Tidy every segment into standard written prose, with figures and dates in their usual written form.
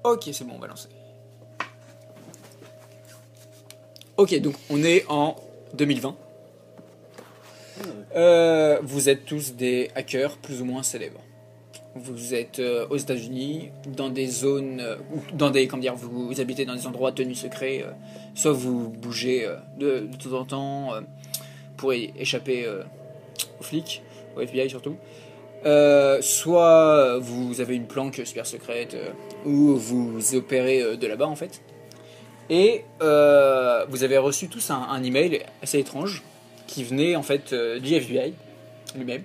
Ok, c'est bon, on va lancer. Ok, donc on est en 2020. Vous êtes tous des hackers plus ou moins célèbres. Vous êtes aux États-Unis, dans des zones, dans des, comment dire, vous habitez dans des endroits tenus secrets, soit vous bougez de temps en temps pour échapper aux flics, au FBI surtout, soit vous avez une planque super secrète où vous opérez de là-bas en fait. Et vous avez reçu tous un email assez étrange qui venait en fait du FBI lui-même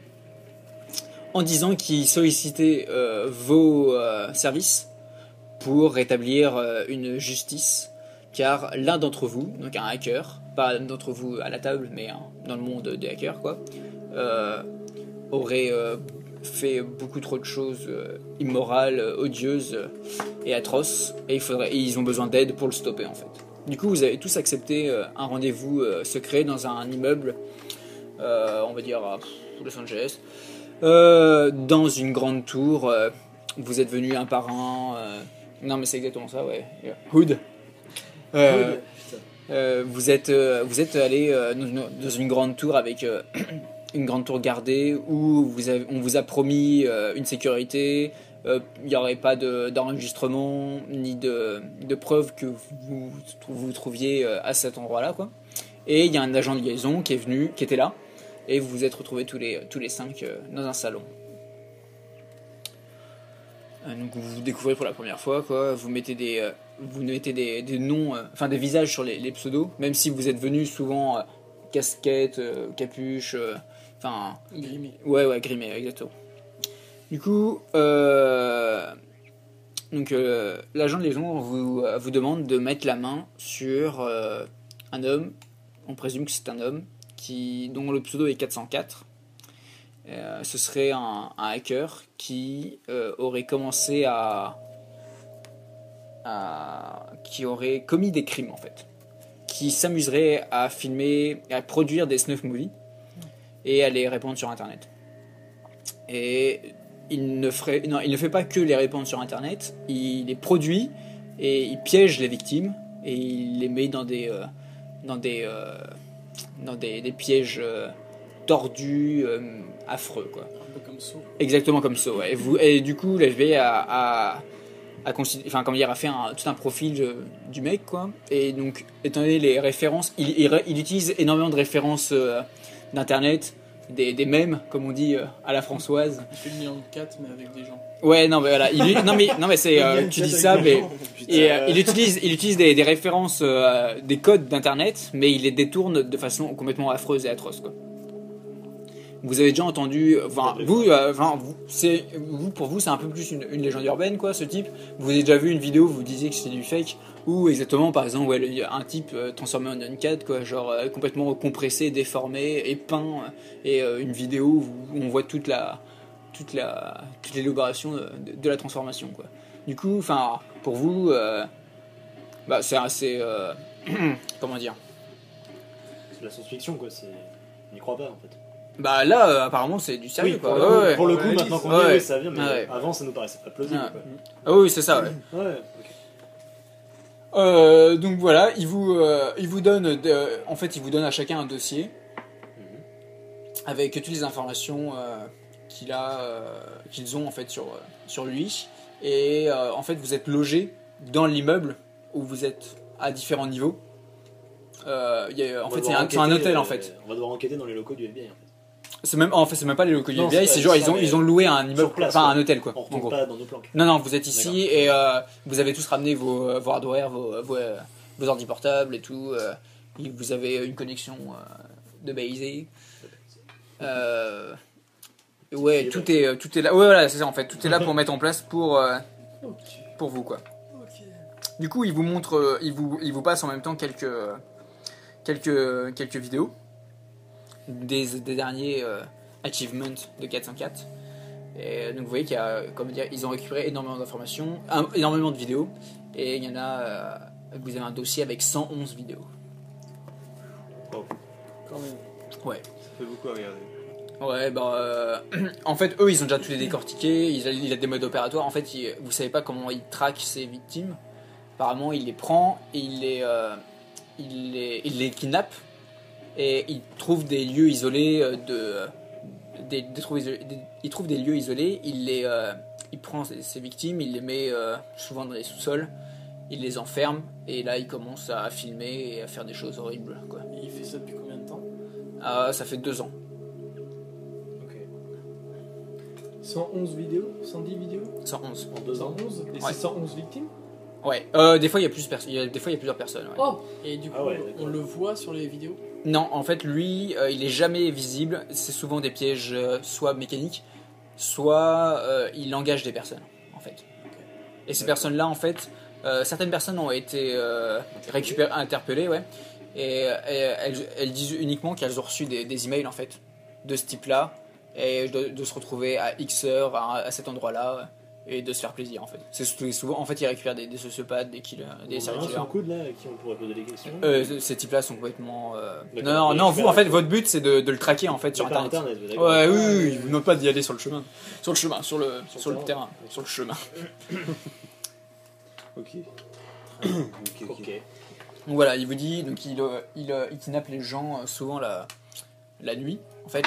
en disant qu'il sollicitait vos services pour rétablir une justice car l'un d'entre vous, donc un hacker, pas l'un d'entre vous à la table mais dans le monde des hackers quoi, aurait fait beaucoup trop de choses immorales, odieuses et atroces et ils ont besoin d'aide pour le stopper en fait. Du coup, vous avez tous accepté un rendez-vous secret dans un immeuble, on va dire à Los Angeles, dans une grande tour. Vous êtes venus un par un. Non, mais c'est exactement ça, ouais. Hood. Vous êtes allé dans une grande tour avec une grande tour gardée où on vous a promis une sécurité. Il n'y aurait pas d'enregistrement ni de preuves que vous trouviez à cet endroit-là, quoi. Et il y a un agent de liaison qui est venu, qui était là, et vous vous êtes retrouvés tous les 5 dans un salon. Donc vous vous découvrez pour la première fois, quoi. Vous mettez des noms, enfin des visages sur les pseudos, même si vous êtes venus souvent casquette, capuche, enfin Grimé. Ouais, grimé, exactement. Du coup, l'agent de liaison vous demande de mettre la main sur un homme. On présume que c'est un homme dont le pseudo est 404. Ce serait un hacker qui aurait commencé qui aurait commis des crimes en fait, qui s'amuserait à filmer, à produire des snuff movies et à les répandre sur internet. Et il ne fait pas que les répandre sur internet, il les produit et il piège les victimes et il les met dans des pièges tordus, affreux quoi. Un peu comme ça. Exactement comme ça, ouais. Et du coup, la FBI a fait tout un profil du mec, quoi. Et donc, étant donné les références, il utilise énormément de références d'internet, des mèmes, comme on dit à la françoise. Il fait le Nyan 4 mais avec des gens. Ouais, non, mais voilà. Non, mais c'est, tu dis ça, mais il utilise des références, des codes d'internet, mais il les détourne de façon complètement affreuse et atroce, quoi. Vous avez déjà entendu, pour vous c'est un peu plus une légende urbaine quoi, ce type. Vous avez déjà vu une vidéo où vous disiez que c'était du fake, ou exactement par exemple il y a un type transformé en Uncut quoi, genre complètement compressé, déformé et peint, et une vidéo où on voit toute l'élaboration de la transformation quoi. Du coup, enfin pour vous, c'est assez comment dire. C'est de la science-fiction quoi, on n'y croit pas en fait. Bah là, apparemment, c'est du sérieux, Oui, quoi. Pour le coup, ouais, maintenant qu'on ouais, y est, ça vient, mais ouais. avant, ça nous paraissait pas plausible. Ouais. Quoi. Ah oui, c'est ça, ouais. Ouais, ok. Donc voilà, il vous donne, en fait, il vous donne à chacun un dossier avec toutes les informations qu'ils ont en fait sur lui. Et en fait, vous êtes logé dans l'immeuble où vous êtes à différents niveaux. En fait, c'est un hôtel en fait. On va devoir enquêter dans les locaux du FBI en fait. C'est même pas les locaux du Non, FBI, c'est genre ça, ils ont loué un immeuble, place, enfin quoi. un hôtel quoi. On En retourne gros. pas dans nos planques. Non, vous êtes ici et vous avez tous ramené vos hardware, vos ordi portables et tout. Vous avez une connexion de base. Ouais, tout est là. Ouais, voilà, c'est ça en fait. Tout est là pour mettre en place pour vous quoi. Ok. Du coup, il vous montre, il vous passe en même temps quelques vidéos des derniers achievements de 404. Et donc vous voyez qu'il y a, comment dire, ils ont récupéré énormément d'informations, énormément de vidéos, et il y en a, vous avez un dossier avec 111 vidéos. Oh. Quand même. Ouais. Ça fait beaucoup à regarder. Ouais, en fait, eux, ils ont déjà tout décortiqué, il a des modes opératoires. En fait, vous savez pas comment il traque ses victimes. Apparemment, il les prend, et il les kidnappe, et il trouve des lieux isolés il trouve des lieux isolés, il prend ses victimes, il les met souvent dans les sous-sols, il les enferme, et là, il commence à filmer et à faire des choses horribles, quoi. Et il fait ça depuis combien de temps? Ah, ça fait 2 ans. Ok. 111 vidéos? 110 vidéos? 111. En 2 ans. 111? Et Ouais. c'est 111 victimes? Ouais, des fois il y a des fois il y a plusieurs personnes. Ouais. Oh! Et du coup, Ah ouais, d'accord. on le voit sur les vidéos? Non, en fait lui, il est jamais visible. C'est souvent des pièges, soit mécaniques, soit il engage des personnes, en fait. Et ces personnes-là, en fait, certaines personnes ont été interpellées, ouais. Et elles disent uniquement qu'elles ont reçu des emails, en fait, de ce type-là, et de se retrouver à X heures à cet endroit-là. Et de se faire plaisir, en fait. C'est souvent, en fait, ils récupèrent des sociopathes, des killers, des On a serial un killers. sur le coude là à qui on pourrait poser des questions. Ces types-là sont complètement. D'accord. Non, Et vous, en fait, votre but, c'est de le traquer, en fait, sur Par Internet. internet, d'accord. Ouais, oui, vous n'êtes pas d'y aller sur le chemin. Sur le terrain. Sur le chemin. Ok. Ok. Donc voilà, il vous dit, donc il kidnappe les gens souvent la nuit. En fait,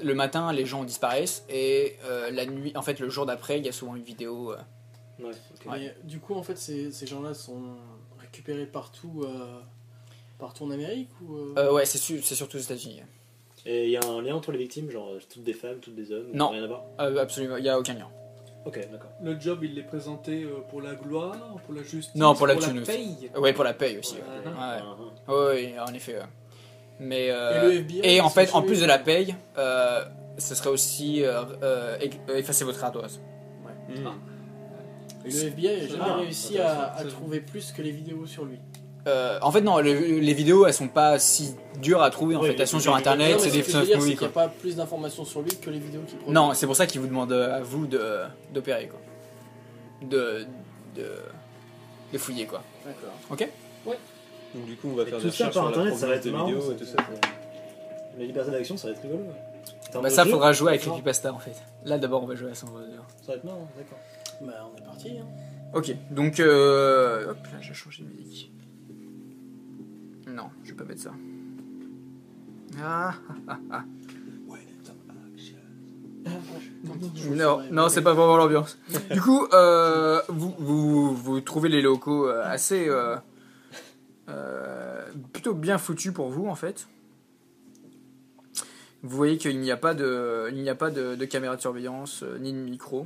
le matin, les gens disparaissent, et la nuit, en fait, le jour d'après, il y a souvent une vidéo. Ouais, ok. Mais du coup, en fait, ces gens-là sont récupérés partout en Amérique ou Ouais, c'est surtout aux États-Unis. Et il y a un lien entre les victimes, genre toutes des femmes, toutes des hommes? Non. Rien à voir? Absolument, il n'y a aucun lien. Ok, d'accord. Le job, il l'est présenté pour la gloire, pour la justice, Non, pour la thune aussi. paye. Ouais, pour la paye aussi. Ouais. Ah, Ouais. Ouais, en effet. Ouais. Mais Et le FBI, et en ils sont fait, en chez plus eux. de la paye, ce serait aussi effacer votre ardoise. Et le FBI a jamais Ah, réussi à intéressant. trouver plus que les vidéos sur lui. En fait, non, les vidéos, elles sont pas si dures à trouver. En Oui, fait, elles sont mais- sur mais- internet, Non, mais c'est ce des que je veux dire, c'est movies, qu'il n'y quoi. a pas plus d'informations sur lui que les vidéos qu'il produit. Non, c'est pour ça qu'ils vous demandent à vous d'opérer, quoi. De fouiller, quoi. D'accord. Ok. Donc du coup, on va Et faire tout des ça recherches par sur la internet, ça va être provenance des marrant. vidéos et tout ça. La liberté d'action, ça va être rigolo. Bah, ça, faudra jouer avec Creepypasta, en fait. Là, d'abord, on va jouer à San Andreas. Ça va être marrant, d'accord. Bah, on est parti. Hein. Ok, donc hop, là j'ai changé de musique. Non, je vais pas mettre ça. Non, c'est pas vraiment l'ambiance. Du coup, vous trouvez les locaux assez plutôt bien foutus pour vous, en fait. Vous voyez qu'il n'y a pas de caméra de surveillance ni de micro.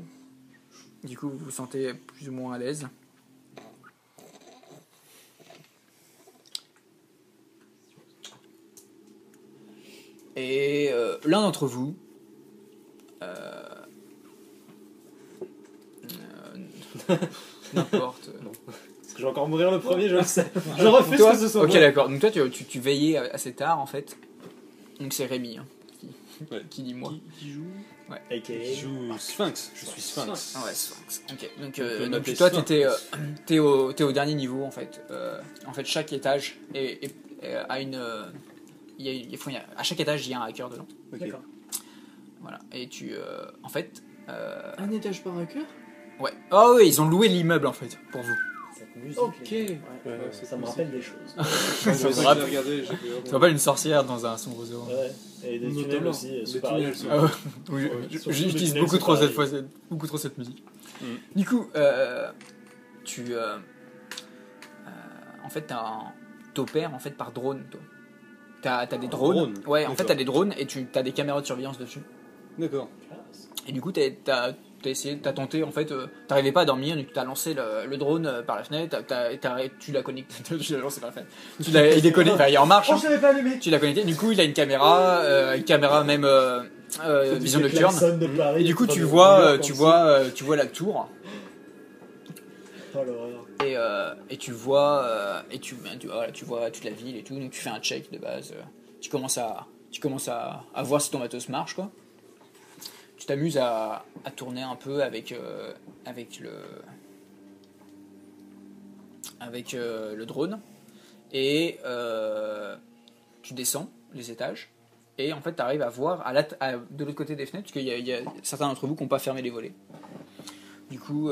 Du coup, vous vous sentez plus ou moins à l'aise. Et l'un d'entre vous, n'importe. Parce que je vais encore mourir le premier, je le sais. Je refuse Toi, que ce soit ok, moi. d'accord. Donc toi, tu veillais assez tard, en fait. Donc c'est Rémi qui dit moi. Qui joue Je A.K.A. joue Sphinx. Je suis Sphinx. Ah ouais, Sphinx. Ok. Donc, on donc appelait toi, Sphinx. t'es au dernier niveau, en fait. En fait, chaque étage a une. À chaque étage, il y a un hacker dedans. Ok. D'accord. Voilà. Et en fait. Un étage par hacker? Ouais. Oh oui, ils ont loué l'immeuble, en fait, pour vous. Cette musique. Ok. Ouais, Ça me rappelle des choses. Ça me rappelle- Tu vois pas une sorcière dans un sombre zoo. Ouais. Et des tunnels Notamment. aussi. Des c'est pareil. tunnels sont- Ah ouais. Oui, Ouais, surtout j'utilise les beaucoup tunnels, trop c'est cette pareil. beaucoup trop cette musique. Mm. Du coup, en fait, t'opères en fait par drone, toi. T'as des drones. drone. Ouais, en fait, D'accord. t'as des drones et t'as des caméras de surveillance dessus. D'accord. Et du coup, t'as tenté, en fait, t'arrivais pas à dormir, donc t'as lancé le drone par la fenêtre, tu l'as connecté, tu l'as lancé par la fenêtre. Il est connecté, enfin, il est en marche. Oh, hein. je l'avais pas allumé. Tu l'as connecté, du coup, il a une caméra même vision nocturne. Et du coup, tu vois la tour. Oh l'horreur. Et tu vois tu vois toute la ville et tout, donc tu fais un check de base, tu commences à voir si ton matos marche, quoi. Tu t'amuses à tourner un peu avec le drone, et tu descends les étages, Et en fait, tu arrives à voir de l'autre côté des fenêtres, parce qu'il y a certains d'entre vous qui n'ont pas fermé les volets. Du coup,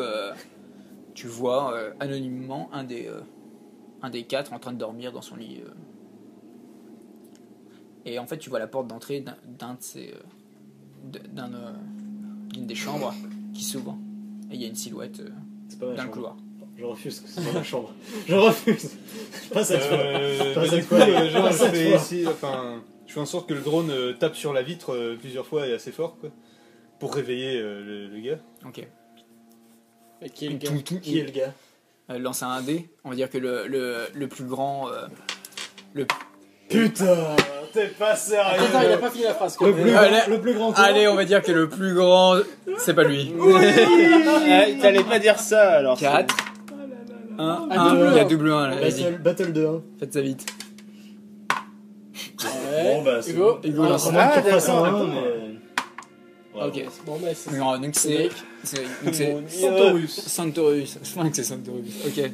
tu vois anonymement un des 4 en train de dormir dans son lit. Et en fait, tu vois la porte d'entrée d'une des chambres qui s'ouvre. Et il y a une silhouette C'est pas ma dans le chambre. couloir. Je refuse, c'est pas ma chambre. Je refuse. Pas cette fois. Pas Du cette coup, fois. genre, Pas je cette fais fois. essayer- enfin, je fais en sorte que le drone tape sur la vitre plusieurs fois et assez fort, quoi, pour réveiller le gars. Ok. Et qui est le gars? Qui est le gars? Lance un dé. On va dire que le plus grand. Putain, t'es pas sérieux. Attends, il a pas fini la phrase. Le plus grand quoi? Allez, on va dire que le plus grand. C'est pas lui. T'allais pas dire ça alors. 4. 1. Ah, double Il y a un. double 1 là. Vas-y. Battle 2 1. Faites ça vite. Bon bah c'est Hugo. Hugo, Ah, lance. Comment tu d'accord. fasses un mais... Ouais, Ok. Bon, mais c'est Non, donc c'est. Mon Dieu. Centaurus. Centaurus. Je pense que c'est Centaurus. Ok.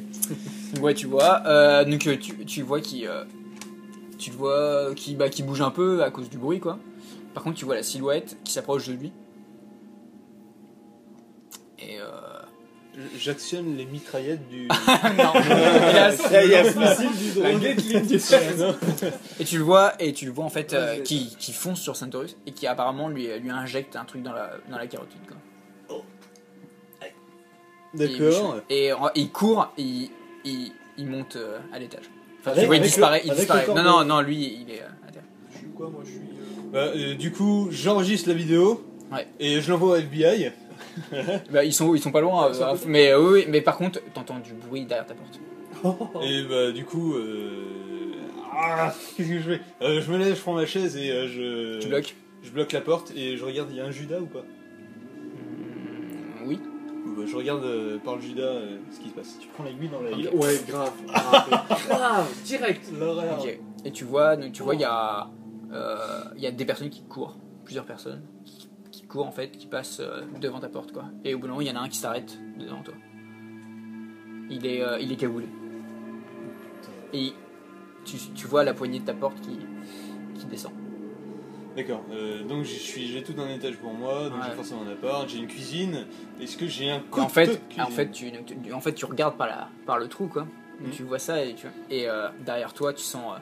Donc, ouais, tu vois. Donc, tu vois qui. Tu le vois qui bouge un peu à cause du bruit, quoi. Par contre, tu vois la silhouette qui s'approche de lui. Et J'actionne les mitraillettes du. non. Hélas. Il y a La Gatling du Et tu le vois en fait qui fonce sur Centaurus et qui apparemment lui injecte un truc dans la carotide, quoi. D'accord. Et il court, il monte à l'étage. Enfin, Avec- tu vois, il avec disparaît. le- Il avec disparaît. le Non, corbeau. non, lui, il est à terre. Je suis quoi, moi? Je suis. Du coup, j'enregistre la vidéo. Ouais. Et je l'envoie au FBI. Bah, ils sont pas loin, mais oui, mais par contre, t'entends du bruit derrière ta porte. Et bah, du coup. Qu'est-ce que je fais Je me lève, je prends ma chaise et je. Tu bloques. Je bloque la porte et je regarde, il y a un Judas ou pas? Oui. Ou, je regarde par le Judas ce qui se passe. Tu prends l'aiguille dans la Ok. Ouais, grave. Grave, direct. L'horaire. Ok. Et tu vois, il y a des personnes qui courent, plusieurs personnes qui courent en fait, qui passent devant ta porte, quoi. Et au bout d'un moment, il y en a un qui s'arrête devant toi. Il est cagoulé. Et tu vois la poignée de ta porte qui descend. D'accord, donc j'ai tout un étage pour moi, donc Ouais. j'ai forcément un appart, j'ai une cuisine. Est-ce que j'ai un Et couteau en fait, de cuisine tu regardes par le trou, quoi. Mhm. Tu vois ça et derrière toi, tu sens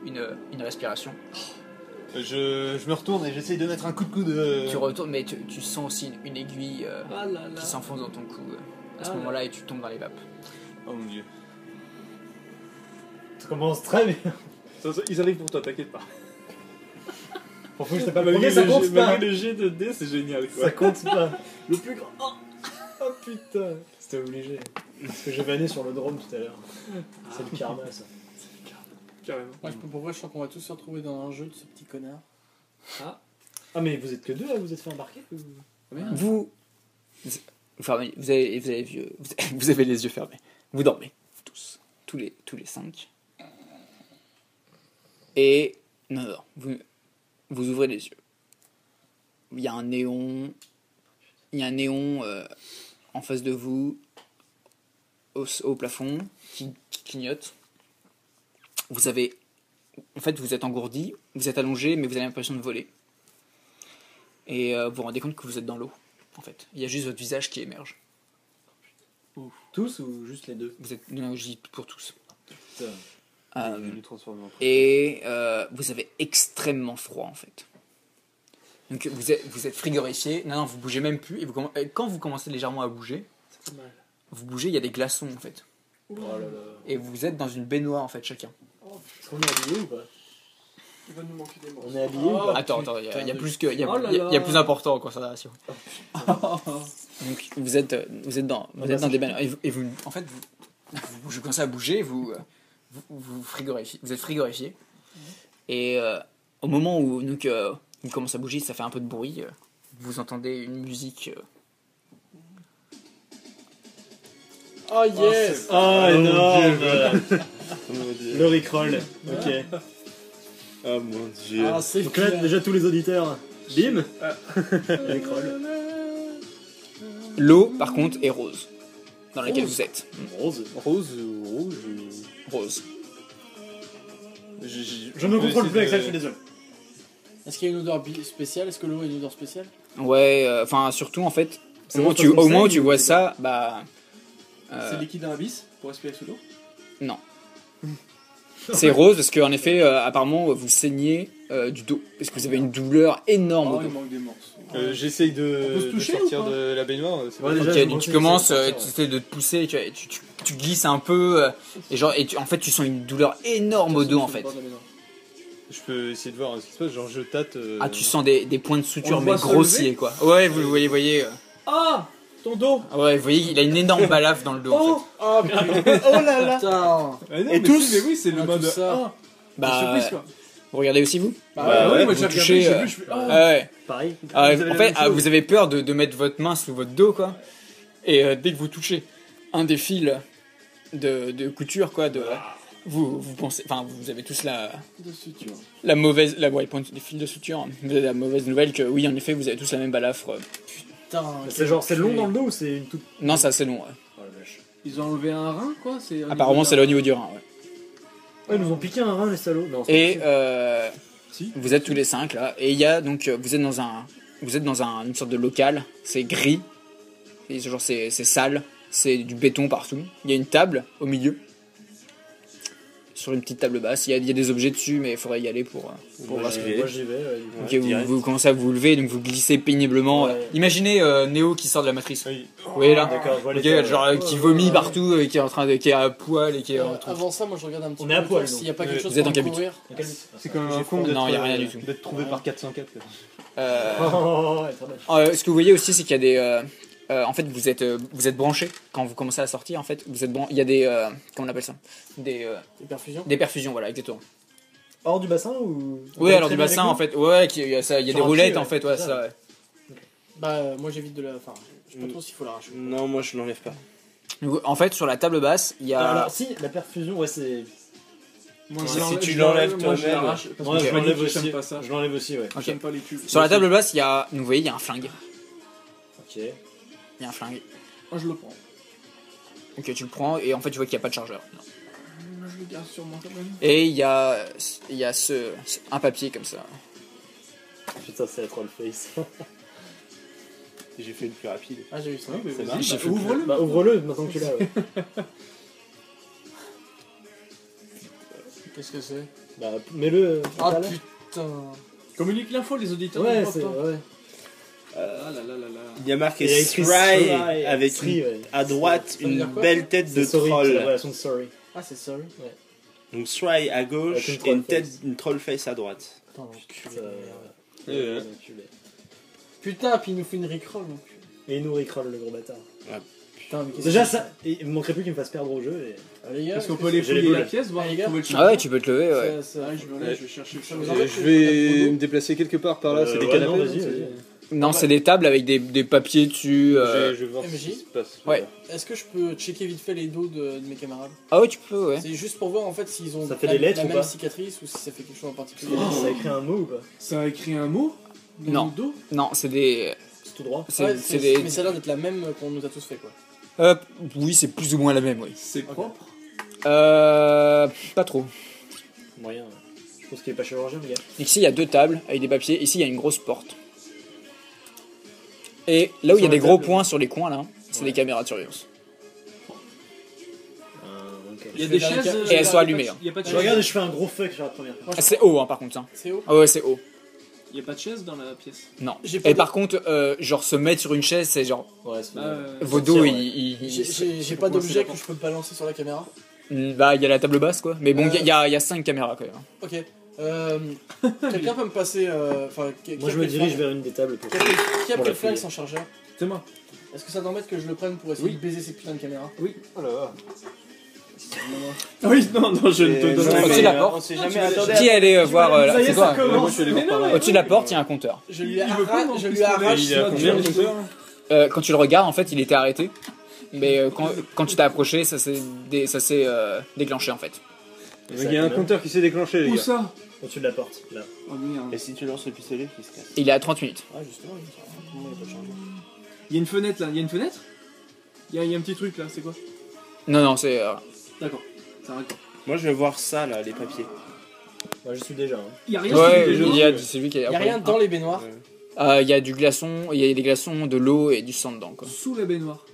une respiration. Je me retourne et j'essaye de mettre un coup de coude. Tu retournes, mais tu sens aussi une aiguille Ah là là. qui s'enfonce dans ton cou à ce Ah. moment-là et tu tombes dans les vapes. Oh mon dieu. Ça commence très bien. Ils arrivent pour toi, t'inquiète pas. Franchement, je t'ai pas Malgré promis, ça le compte jet- pas. malgré le jet de dés, c'est génial quoi. Ça compte pas. Le plus grand. Oh putain. C'était obligé. Parce que j'ai vanné sur le drone tout à l'heure. C'est le karma ça. Carrément. Moi, je sais pas pourquoi je sens qu'on va tous se retrouver dans un jeu de ce petit connard. Ah mais vous êtes que deux là, vous êtes fait embarquer ou... Vous avez les yeux fermés. Vous dormez tous les 5. Et non, vous ouvrez les yeux. Il y a un néon en face de vous au plafond qui clignote. Vous êtes engourdi, vous êtes allongé, mais vous avez l'impression de voler. Et vous vous rendez compte que vous êtes dans l'eau. En fait, il y a juste votre visage qui émerge. Tous ou juste les deux? Non, je dis pour tous. Putain. Je vais nous transformer en truc. Et vous avez extrêmement froid en fait. Donc vous êtes frigorifié. Non, vous bougez même plus. Et quand vous commencez légèrement à bouger, Ça fait mal. vous bougez, il y a des glaçons en fait. Oh là là. Et vous êtes dans une baignoire en fait chacun. Est-ce qu'on est habillés ou pas? Il va nous manquer des morceaux. On est habillés ou pas? Attends, il y a plus que, il y a, Oh là il y a- il y a là. plus important en considération. Donc vous êtes dans des baignoires. Et vous, en fait, vous commencez à bouger, vous frigorifiez, vous êtes frigorifié. Et au moment où il commence à bouger, ça fait un peu de bruit. Vous entendez une musique. Oh yes! Oh énorme. Mon Dieu. Le Rickroll. Ok. Oh mon dieu. Ah, c'est Donc là bien. déjà tous les auditeurs. Bim. Le Rickroll. L'eau, par contre, est rose. Dans laquelle Rose. vous êtes. Rose. Rose ou rouge Rose. Je me contrôle plus avec ça, je suis désolé. Est-ce qu'il y a une odeur spéciale? Est-ce que l'eau a une odeur spéciale? Ouais, enfin surtout en fait, C'est au moment bon, où au moment où ça, tu vois ou- ça, bah C'est liquide dans l'abysse pour respirer sous l'eau. non. C'est rose parce qu'en effet, apparemment, vous saignez du dos parce que vous avez une douleur énorme au Oh, il dos. manque des morceaux. J'essaye On peut se de toucher sortir ou pas de la baignoire. C'est Ouais, pas- déjà, Ok, je donc pense tu que commences, c'est tu sortir, essaies de te pousser, tu glisses un peu, et genre, en fait, tu sens une douleur énorme au dos en fait. Je peux essayer de voir ce qui se passe. Genre, je tâte. Ah, tu sens des points de On suture, le mais voit se grossiers lever quoi. Ouais, vous le voyez. Ah, ton dos. Ouais, vous voyez, il a une énorme balafre dans le dos en fait. Oh, oh là là. Putain. Ah non, Et mais tous si, mais oui, c'est On le a mode. tout ça. Ah, Bah, surprise quoi. vous regardez aussi vous Bah, Bah ouais. ouais, moi vous j'ai touchez, regardé, j'ai euh, vu, je fais. Ah Ah. ouais. Pareil. Ah, Vous avez en la fait, même chose. vous avez peur de mettre votre main sous votre dos, quoi. Et dès que vous touchez un des fils de couture, quoi, vous pensez, enfin, vous avez tous De suture. la mauvaise, ouais, des fils de suture. Vous avez la mauvaise nouvelle que, oui, en effet, vous avez tous la même balafre. Putain. C'est genre, c'est long dans le dos ou c'est une toute. Non, c'est assez long. Ouais. Oh la vache. Ils ont enlevé un rein quoi. Apparemment, c'est là au niveau du rein. Ouais. Ouais, ils nous ont piqué un rein, les salauds. Non, c'est Et pas possible. Si. vous êtes tous les 5 là, et il y a donc, vous êtes dans une sorte de local. C'est gris. Et genre, c'est sale. C'est du béton partout. Il y a une table au milieu. Sur une petite table basse. Il y a des objets dessus, mais il faudrait y aller pour Moi, voir ce j'y que vais. Moi j'y vais. Ok, Ouais, vous, direct. vous commencez à vous lever, donc vous glissez péniblement. Ouais. Imaginez Neo qui sort de la matrice. Oui. Vous voyez là D'accord, je vois Ok, les tables. genre qui vomit partout, qui est en train de, qui est à poil et qui est en train de- Avant ça, moi je regarde un petit On peu est à autour, poil, s'il n'y a pas donc. quelque chose Vous êtes pour en cabine. courir. C'est quand même un con Non, y a rien du tout. d'être trouvé par 404. quoi. Oh, ouais, très bien. Ce que vous voyez aussi, c'est qu'il y a des. En fait, vous êtes branchés quand vous commencez à sortir. En fait, il y a des. Comment on appelle ça Des perfusions. des perfusions, voilà, exactement. Hors du bassin ou. Oui, alors du bassin, en fait. Ouais, il y a Sur des un roulettes, pied, en fait, ouais, ouais, ça. Ouais. Bah, moi j'évite de la. Enfin, je sais pas trop s'il faut l'arracher. Non, moi je l'enlève pas. Donc, en fait, sur la table basse, il y a. Alors, si, la perfusion, ouais, c'est. Moi, Si je l'enlève- tu je l'enlèves moi, je toi-même. l'arrache, parce Moi, que je je l'enlève m'enlève aussi. j'aime pas ça. Je l'enlève aussi, ouais. Ok. J'aime pas les cubes. Sur la table basse, il y a. Vous voyez, il y a un flingue. Ok. Il y a un flingue. Moi, je le prends. Ok, tu le prends et en fait, tu vois qu'il n'y a pas de chargeur. Moi, je le garde sur moi quand même. Et il y a un papier comme ça. Putain, c'est la troll face. J'ai fait le plus rapide. Ah, j'ai vu ça. Oui, mais C'est vas-y, marche. bah, ouvre-le. Bah, ouvre-le maintenant que tu l'as, ouais. Qu'est-ce que c'est? Bah, mets-le. Ah tout à l'heure. putain. Communique l'info, les auditeurs. Ouais, ne c'est. peuvent pas. Ouais. Ah là là là là. Il y a marqué Il y a écrit Sry Sry, avec Sry, ouais. à droite Ça veut dire une quoi, belle tête de C'est sorry, c'est la troll. relation de sorry. Ah, c'est sorry. Donc Sry à Avec gauche une et troll une tête, face. une troll face à droite. Putain, Ça- Ouais. enculé. putain, puis il nous fait une rickroll donc. Et il nous rickroll, le gros bâtard. Putain, mais qu'est-ce Déjà, que ça, il me manquerait plus qu'il me fasse perdre au jeu. Et... Ah, les gars, Est-ce qu'on est-ce peut que aller j'ai les fouiller la boules. pièce, voir Ah, les gars. trouver le Ah ouais, chemin tu peux te lever, ouais. ça, Je vais aller, je vais chercher le chemin. vous embête Je que vais je me déplacer quelque part par là, c'est des ouais, canapés. non, non, vas-y, c'est- vas-y. Non, c'est des tables avec des papiers dessus. Je vais voir MJ. ce qui se passe. Ouais. Est-ce que je peux checker vite fait les dos de mes camarades? Ah ouais, tu peux, ouais. C'est juste pour voir en fait s'ils ont Ça fait la, des lettres la ou même pas cicatrice ou si ça fait quelque chose en particulier. Ça a écrit un mot ou pas? Ça a écrit un mot dans Non. le dos. Non, c'est des. C'est tout droit. C'est Ouais, c'est des. Mais ça a l'air d'être la même qu'on nous a tous fait quoi. Oui, c'est plus ou moins la même, oui. C'est propre. Pas trop. Moyen. Je pense qu'il est pas chirurgien, le gars. Ici, il y a deux tables avec des papiers. Ici, il y a une grosse porte. Et là où il y a Sur des la gros table. points sur les coins, là, c'est Ouais. des caméras de surveillance. Ok. Il y a Je des vais vers chaises. les Et elles sont allumées, hein. Il y a pas de Je chaise. regarde et je fais un gros fuck sur la première. Moi, Ah, c'est haut, hein, par contre. Hein. C'est haut. Ah ouais, c'est haut. Il y a pas de chaise dans la pièce. Non. J'ai pas Et de- par contre, genre se mettre sur une chaise, c'est genre. Ouais, c'est Vos Ça dos, tire, ouais. J'ai pas pour d'objet commencer que je peux balancer sur la caméra. Bah, il y a la table basse, quoi. Mais bon, il y a 5 caméras, quand même. Ok. Quelqu'un peut me passer. Enfin, Moi, je me dirige vers une des tables pour. Qui a Pour pris la le flingue fouiller. sans chargeur? C'est moi. Est-ce que ça t'embête que je le prenne pour essayer Oui. de baiser ces putains de caméras? Oh là là. Oui, non, non, je ne te Et- donne non, Au-dessus mais, de la porte. on sait jamais. Attendez, Qui allait voir Ça y est, c'est ça toi commence. Moi, je suis allé voir Mais par non, là. Au-dessus de la porte, il y a un compteur. Je lui Il veut pas mon je lui pistolet. arrache. Il est à son combien, le pistolet. compteur Quand tu le regardes, en fait, il était arrêté. Mais quand tu t'es approché, ça s'est déclenché, en fait. Il y a un compteur qui s'est déclenché, les Où gars. ça? Au-dessus de la porte, là. Oh merde. Et si tu lances le pistolet, il se casse. Il est à 30 minutes. Ah, justement, il y a pas de chargeur. Il y a une fenêtre là. Il y a une fenêtre? Il y a un petit truc là, c'est quoi? Non, non, c'est. D'accord. Ça arrête. Moi, je vais voir ça là, les papiers. Bah, je suis déjà. Hein. Il y a rien Ouais, sur les il y a c'est lui qui est. Il n'y a rien dans les baignoires. Il y a du glaçon, il y a des glaçons, de l'eau et du sang dedans quoi. Sous la baignoire.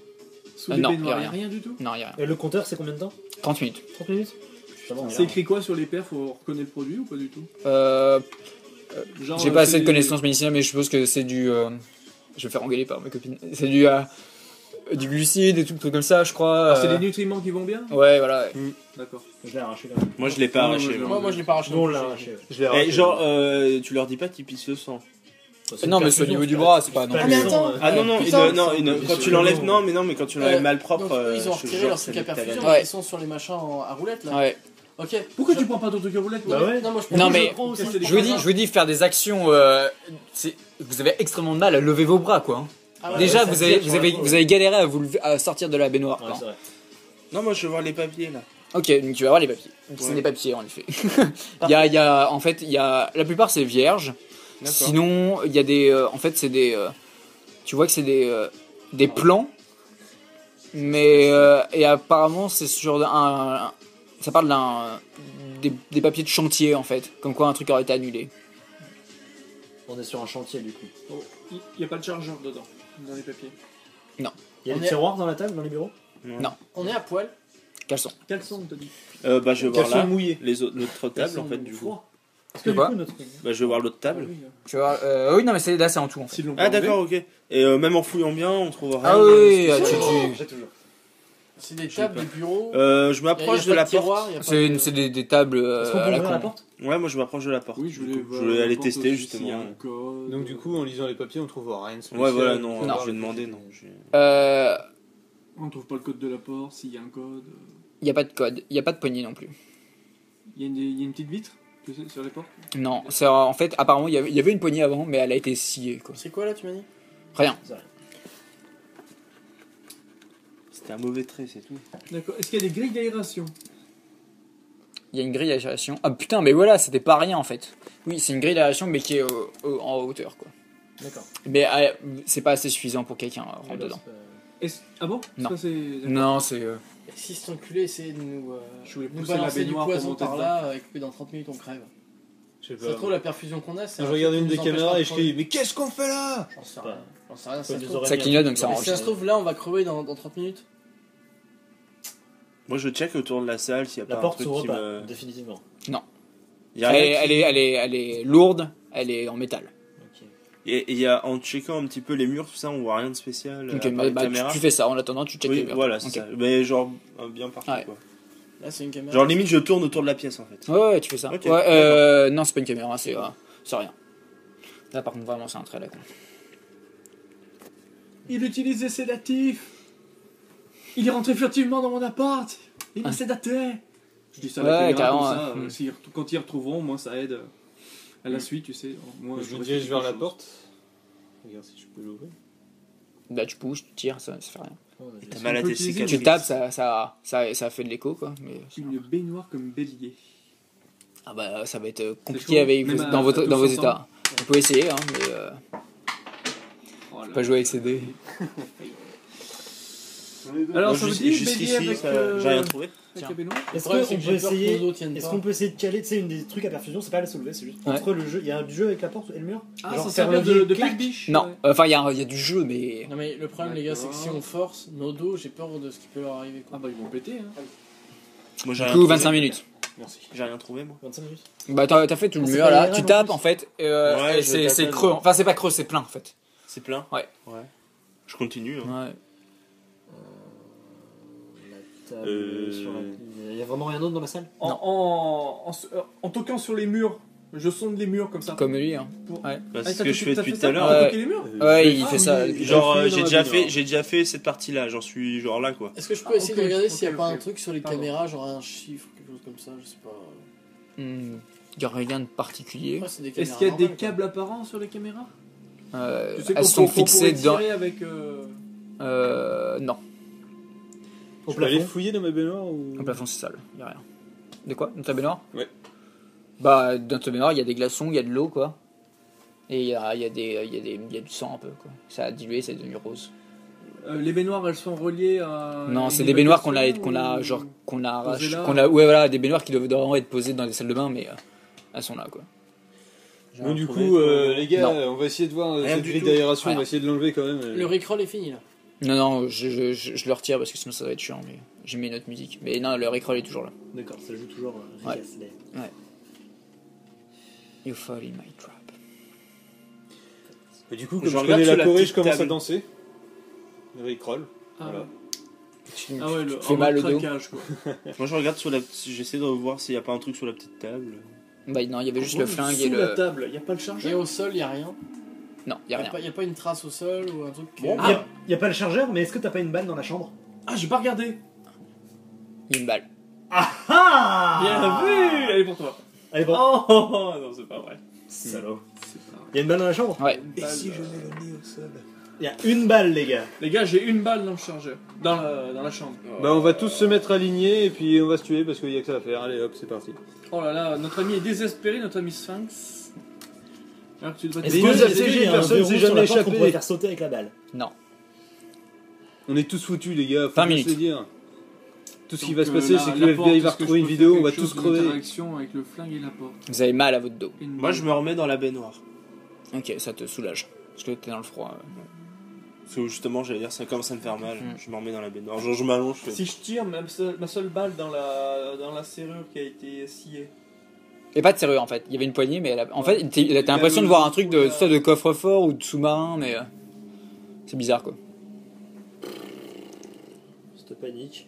Sous les Non, baignoires, y a il n'y a rien du tout. Non, il y a rien. Et le compteur, c'est combien de temps 30 minutes. 30 minutes Ça va, on C'est verra. écrit quoi sur les perfs? Faut reconnaître le produit ou pas du tout? Genre, J'ai pas c'est assez de des- connaissances médicinales, mais je suppose que c'est du. Je vais me faire engueuler par mes copines. C'est du glucide et tout, trucs comme ça, je crois. Ah, c'est des nutriments qui vont bien? Ouais, voilà. Ouais. D'accord. Je l'ai arraché quand même. Moi, je l'ai pas Non, arraché. moi, moi. Moi, je l'ai pas arraché. Nous, on non l'a plus. arraché. Je l'ai arraché. Eh, genre, tu leur dis pas qu'ils pissent le sang. Non, mais c'est au niveau du bras, c'est pas. Non, Ah, mais attends. Ah non, non, putain, quand tu l'enlèves, non, mais quand tu l'enlèves mal propre, Donc, eux, ils ont je te retiré jure, leur ça truc à met ta perfusion, laine. Ouais. ils sont sur les machins à roulettes là. Ouais. Ok. Pourquoi Je- tu prends pas ton truc à roulette? Bah ouais. Non, moi je prends Non, pas. mais- Je prends aussi. C'est des Je vous dis, faire des actions. Vous avez extrêmement de mal à lever vos bras, quoi. Ah ouais, Déjà, ouais, vous avez galéré à à sortir de la baignoire. Ouais, quoi. c'est vrai. Non, moi, je veux voir les papiers, là. Ok, donc tu vas voir les papiers. Donc, c'est Ouais. des papiers en effet. En fait, la plupart c'est vierge. D'accord. Sinon, il y a des, en fait, c'est des, tu vois que c'est des plans, mais et apparemment c'est sur ça parle des papiers de chantier en fait, comme quoi un truc aurait été annulé. On est sur un chantier du coup. Oh, il n'y a pas de chargeur dedans, dans les papiers. Il y a On des est- tiroirs dans la table, dans les bureaux Non. On est à poil. Caleçon. Caleçon, t'as dit. Bah, je vais voir Caleçon là. mouillé. Notre table, en fait, du coup. Froid. Parce que du Quoi coup, notre. Bah, je vais voir l'autre table. Tu vois, oui, non mais là c'est en tout en fait. S'ils l'ont pas Ah, enlevé. d'accord, ok. Et même en fouillant bien, on trouve rien. Ah oui, J'ai toujours. C'est des tables, des bureaux. Je Y a m'approche pas de la tiroir, porte. y a pas c'est de- c'est des tables Est-ce qu'on à peut la ouvrir la con. porte Ouais, moi, je m'approche de la porte. Oui, je du voulais coup. voir Je vais la aller porte tester, aussi, justement. s'il y a un code. Donc, du coup, en lisant les papiers, on trouve rien de spécial. Ouais, voilà, non, Non. je vais demander, non. On trouve pas le code de la porte, s'il y a un code. Il y a pas de code, il y a pas de poignée non plus. Il y a une petite vitre tu sais, sur les portes. Non, c'est en fait apparemment il y avait une poignée avant, mais elle a été sciée quoi. C'est quoi là, tu m'as dit? Rien. C'était un mauvais trait, c'est tout. D'accord. Est-ce qu'il y a des grilles d'aération? Il y a une grille d'aération. Ah putain, mais voilà, c'était pas rien en fait. Oui, c'est une grille d'aération, mais qui est en hauteur quoi. D'accord. Mais c'est pas assez suffisant pour quelqu'un rentre dedans. Ah bon? Non. Ça, c'est... Non, c'est. Si cet enculé essaie de nous, Je voulais nous pousser la balancer du baignoire pour poison monter par dedans. là, et que dans 30 minutes on crève. Je sais C'est pas. trop la perfusion qu'on a. Je regarde une des caméras et je crie, mais qu'est-ce qu'on fait là? J'en sais rien. J'en sais rien. Faut Ça se des trouve- oreilles. Ça clignote donc ça Mais si ça se enregistre. trouve, là on va crever dans 30 minutes. Moi, je check autour de la salle s'il n'y a La pas un porte truc s'ouvre qui pas, me... définitivement. Il y a rien qui- Elle est lourde, elle est en métal. Ok. Et il y a, en checkant un petit peu les murs, tout ça, on voit rien de spécial. Donc à part les caméras. tu fais ça en attendant, tu checkes les Oui, murs. voilà, c'est Ok. ça. Mais genre, bien partout, Ouais. quoi. Là c'est une caméra. Genre, limite, je tourne autour de la pièce, en fait. Ouais, tu fais ça. Ok, Ouais, non, c'est pas une caméra, c'est rien. Là par contre, vraiment, c'est un trait là quoi. Il utilise des sédatifs. Il est rentré furtivement dans mon appart. Il m'a Ah. sédaté. Je dis ça à Ouais, la caméra, carrément, comme ça, ouais. quand ils retrouveront, moi ça aide à la suite, tu sais. Moi, Je me j'aurais dirige fait vers quelque la chose. porte. Regarde si je peux l'ouvrir. Bah, tu pousses, tu tires, ça fait rien. T'as mal à peut tes utiliser cicatrices. Tu tapes, ça fait de l'écho quoi. Mais Une baignoire comme bélier. ah bah, ça va être compliqué chaud, avec même dans à vos 200 états. Vous pouvez essayer, hein, mais Oh là pas jouer avec CD. Alors, Moi, ça vous juste- dit jusqu'ici, bélier avec, j'ai rien trouvé. avec la baignoire? Le Est-ce problème, qu'on c'est que peut j'ai peur que essayer nos os tiennent Est-ce pas. qu'on peut essayer de caler, tu sais, une des trucs à perfusion, c'est pas la soulever, c'est juste Ouais. entre le jeu. Il y a du jeu avec la porte et le mur. Ah, Genre ça faire sert de levier, clac. pique-biche. Non, enfin il y a du jeu, mais Non mais le problème les gars c'est que si on force nos dos, j'ai peur de ce qui peut leur arriver quoi. Ah bah ils vont péter. Hein. Moi, j'ai du rien coup trouvé. 25 minutes. Merci. J'ai rien trouvé, moi. 25 minutes. Bah t'as fait tout le Ah, c'est mur pas là, les tu rêves, en tapes plus. en fait, Ouais, et je c'est tape, creux. Enfin c'est pas creux, c'est plein en fait. C'est plein. Ouais. Je continue. Hein. Ouais. La table sur la. Il y a vraiment rien d'autre dans la salle En toquant sur les murs, je sonde les murs comme ça. Comme lui, hein. Bah, Ah, c'est ce t'as que je fais t'as depuis fait tout ça à l'heure. Ouais. T'as toqué les murs Ouais, il Ah, fait ça. oui. depuis- Genre, fouillé dans j'ai la déjà baignoire. fait, j'ai déjà fait cette partie-là. J'en suis genre là, quoi. Est-ce que je peux essayer ok, de regarder s'il n'y a ok, pas ok. un truc sur les Pardon. caméras, genre un chiffre, quelque chose comme ça, je sais pas. Il y a rien de particulier. Après, c'est des caméras Est-ce qu'il y a des normales, quoi. câbles apparents sur les caméras? Tu sais Elles qu'on sont qu'on pourrait fixées dans. tirer avec. Non, Au Je peux aller plafond. fouiller dans ma baignoire ou. le plafond c'est sale, il y a rien. De quoi? Dans ta baignoire? Ouais. Bah dans ta baignoire il y a des glaçons, il y a de l'eau quoi. Et il y a du sang un peu quoi. Ça a dilué, c'est devenu rose. Les baignoires, elles sont reliées à. Non, une c'est des baignoires évacuation qu'on a ou- genre qu'on a arraché, posées là. ouais voilà, des baignoires qui doivent vraiment être posées dans des salles de bain, mais elles sont là quoi. Bon, du trouvé, coup, quoi. les gars, Non. on va essayer de voir Rien cette du grille tout. d'aération, on Rien. va essayer de l'enlever quand même. Le Rickroll est fini là. Non, je le retire parce que sinon ça va être chiant, mais j'ai mis une autre musique. Mais non, le Rickroll est toujours là. D'accord, ça joue toujours Ouais. Rick Astley. You fall in my trap. Et du coup, Je comme je regarde connais sur la la choré, petite je commence à table. danser. Rick Roll. Ah, Voilà. Ah ouais, Tu te fais mal au dos. craquage, quoi. Moi je regarde sur la. J'essaie de voir s'il n'y a pas un truc sur la petite table. Bah non, il y avait juste le flingue Sous et la le. table, y a pas le Et chargeur. au sol, y a rien. Non, il y a rien. Y a pas une trace au sol ou un truc. Bon, y a pas le chargeur, mais est-ce que t'as pas une balle dans la chambre? Ah, j'ai pas regardé. Il y a une balle. Ah Bien vu. Elle est pour toi. Allez, bon. Oh, non, c'est pas vrai. Salaud. C'est pas vrai. Y a une balle dans la chambre? Ouais. Une balle, le nez au sol? Y a une balle, les gars. Les gars, j'ai une balle dans le chargeur. Dans la chambre. Bah, on va tous se mettre alignés et puis on va se tuer parce qu'il y a que ça à faire. Allez hop, c'est parti. Oh là là, notre ami est désespéré, notre ami Sphinx. Alors que tu devrais Est-ce Mais que nous, est-ce ça que fait y a un personne verrou s'est sur jamais la porte qu'on échappé. pourrait faire sauter avec la balle? Non. On est tous foutus, les gars, faut 20 juste minutes. le dire. Tout ce qui Donc, va se passer, la- c'est que la le porte, FBI va est-ce que retrouver je une peux vidéo, faire on va quelque tous chose crever. d'interaction avec le flingue et la porte. Vous avez mal à votre dos. Une Moi je balle. me remets dans la baignoire. Ok, ça te soulage. Parce que t'es dans le froid. Parce que justement, j'allais dire, ça commence à me faire mal. Mm. Je me remets dans la baignoire. Genre, je m'allonge. Je fais... Si je tire ma seule balle dans la serrure qui a été sciée. Et pas de serrure en fait. Il y avait une poignée, mais en fait, t'as Il y a l'impression le- de voir un truc de, la- soit de coffre-fort ou de sous-marin, mais c'est bizarre quoi. Cette panique.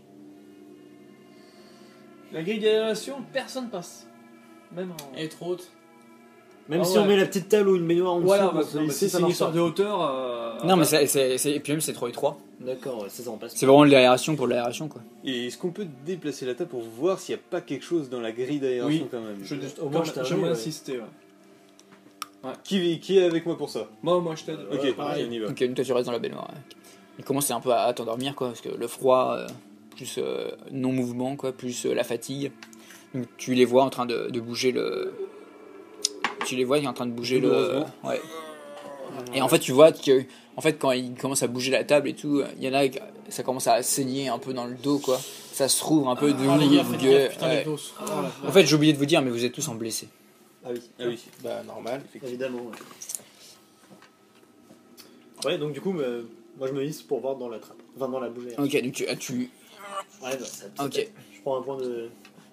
La grille d'aération, personne passe. Même en. Elle est trop haute. Même Ah si ouais. on met la petite table ou une baignoire en dessous, Voilà, pour se non, mais hisser, si ça c'est une marche histoire pas. de hauteur. Non, mais et puis même c'est trop étroit. D'accord, ouais, c'est ça, on passe. C'est vraiment de l'aération pour de l'aération quoi. Et est-ce qu'on peut déplacer la table pour voir s'il n'y a pas quelque chose dans la grille d'aération Oui. quand même? Au moins, je t'avoue, J'aimerais ouais. insister, ouais. Qui est avec moi pour ça? Moi je t'aide. Ok, pareil. on y va. Ok, donc toi tu restes dans la baignoire. Ouais. Il commence un peu à t'endormir quoi, parce que le froid, plus non-mouvement quoi, plus la fatigue. Donc tu les vois en train de bouger le. Tu les vois, il est en train de bouger le. Douloureusement. Ouais. Et en fait, tu vois que, en fait, quand il commence à bouger la table et tout, il y en a, ça commence à saigner un peu dans le dos quoi. Ça se rouvre un peu de. Ah les gars, faites gaffe, putain, Ouais. les dos. Oh, la En fait, j'ai oublié de vous dire, mais vous êtes tous en blessés. Ah oui, Ah oui. Bah, normal. évidemment. Ouais, donc du coup, moi je me hisse pour voir dans la trappe. Enfin, dans la bougie. Ok, donc tu. Ouais, bah, ça Ok. pète. Je prends un point de.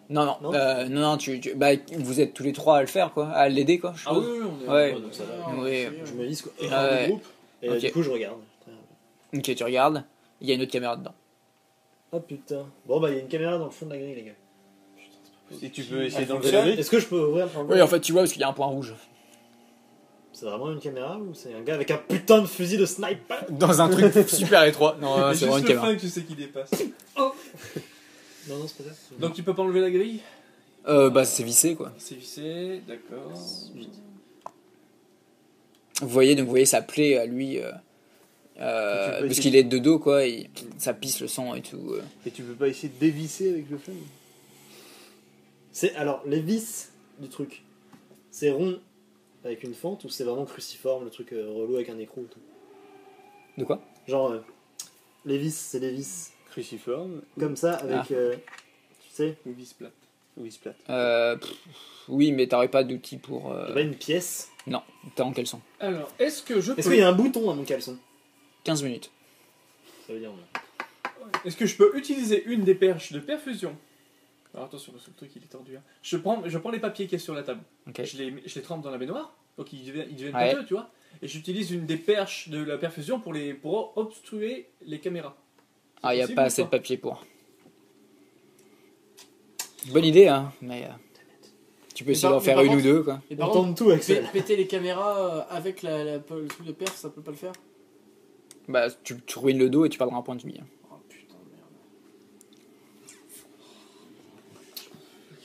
Non, non, Non non, bah, vous êtes tous les trois à le faire quoi, à l'aider quoi. Je Ah oui, suppose. oui, on est. Ouais. Ouais, donc ça va. Ah, Oui. Je me hisse quoi. Et Ah ouais. du groupe. Et Ok. du coup, je regarde. Ok, tu regardes, il y a une autre caméra dedans. Oh putain. Bon, bah, il y a une caméra dans le fond de la grille, les gars. Si tu peux essayer Ah, d'enlever la grille. Est-ce que je peux ouvrir pour Oui, en fait, tu vois parce qu'il y a un point rouge. C'est vraiment une caméra ou c'est un gars avec un putain de fusil de sniper? Dans un truc super étroit. Non, Mais c'est vraiment juste une le caméra. flingue, tu sais qui dépasse. Non, non, c'est pas ça. Donc tu peux pas enlever la grille. Bah, c'est vissé quoi. C'est vissé, d'accord. Vous voyez sa plaie à lui, parce essayer qu'il est de dos quoi, et ça pisse le sang et tout. Et tu peux pas essayer de dévisser avec le flingue? Alors, les vis du truc, c'est rond avec une fente ou c'est vraiment cruciforme, le truc relou avec un écrou ou tout? De quoi? Genre, les vis, c'est des vis Cruciforme comme ça avec. Tu sais, Ou vis plate. ou vis plate? Oui, mais t'aurais pas d'outil pour. y a pas une pièce. Non, t'es en caleçon. Alors, est-ce que je peux. Est-ce qu'il y a un bouton à mon caleçon? 15 minutes. Ça veut dire. Est-ce que je peux utiliser une des perches de perfusion? Alors attention, parce que le truc il est tordu. Hein. Je prends les papiers qu'il y a sur la table. Ok. Je les trempe dans la baignoire. Donc ils deviennent Ouais. pâteux, tu vois. Et j'utilise une des perches de la perfusion pour obstruer les caméras. Ah, il y a possible pas ou assez de pas papier pour. Bonne idée, hein, mais. Tu peux Mais essayer par- d'en faire mais par une ou contre- deux quoi. Et On par contre, tente tout, Axel. péter les caméras avec le truc de perf, ça peut pas le faire? Bah, tu ruines le dos et tu perdras un point de vie. Oh putain, merde.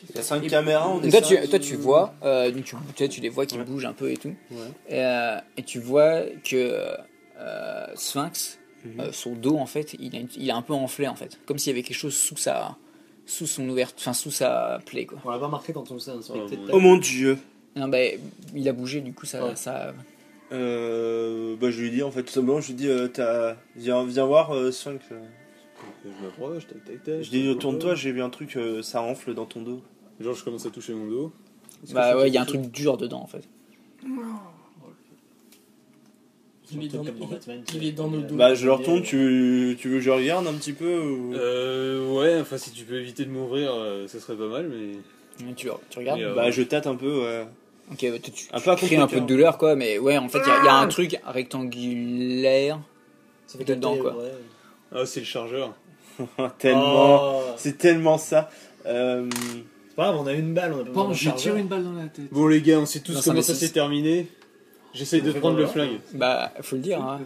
Il y a 5 caméras, on est Toi, cinq. tu vois, donc tu les vois qui Ouais. bougent un peu et tout. Ouais. Et tu vois que Sphinx, Mhm. son dos en fait, il est un peu enflé en fait, comme s'il y avait quelque chose sous son ouverture, enfin sous sa plaie quoi. On l'a pas remarqué quand on s'est inspecté. Oh, de Oh mon dieu. Non, bah, il a bougé du coup ça, Ouais. ça. Bah, je lui ai dit en fait, tout simplement, je lui ai dit, viens voir Sphinx. Je m'approche, tac tac tac. Je lui ai dit, tourne-toi, j'ai vu un truc, ça renfle dans ton dos. Genre, je commence à toucher mon dos. Bah ouais, il y a un truc dur dedans en fait. Il est dans, Comme dans Batman, il est dans nos dos. Bah je le retourne, tu veux que je regarde un petit peu ou... Ouais, enfin si tu peux éviter de m'ouvrir, ça serait pas mal, mais... Tu regardes. Mais, Bah je tâte un peu, ouais. Ok, ouais, tu Un peu à crées un peu de contre-cœur. douleur quoi, mais ouais, en fait, il y a un truc rectangulaire. Ça fait Dedans, capter, quoi. ouais. Ah, c'est le chargeur. Tellement... Oh. C'est tellement ça. C'est pas grave, on a une balle, on a pas besoin Bon, d'un je chargeur. tire une balle dans la tête. Bon les gars, on sait tous Non, ça comment met ça six. s'est terminé. J'essaye de On fait prendre le voir. flingue. Bah, faut le dire. Hein.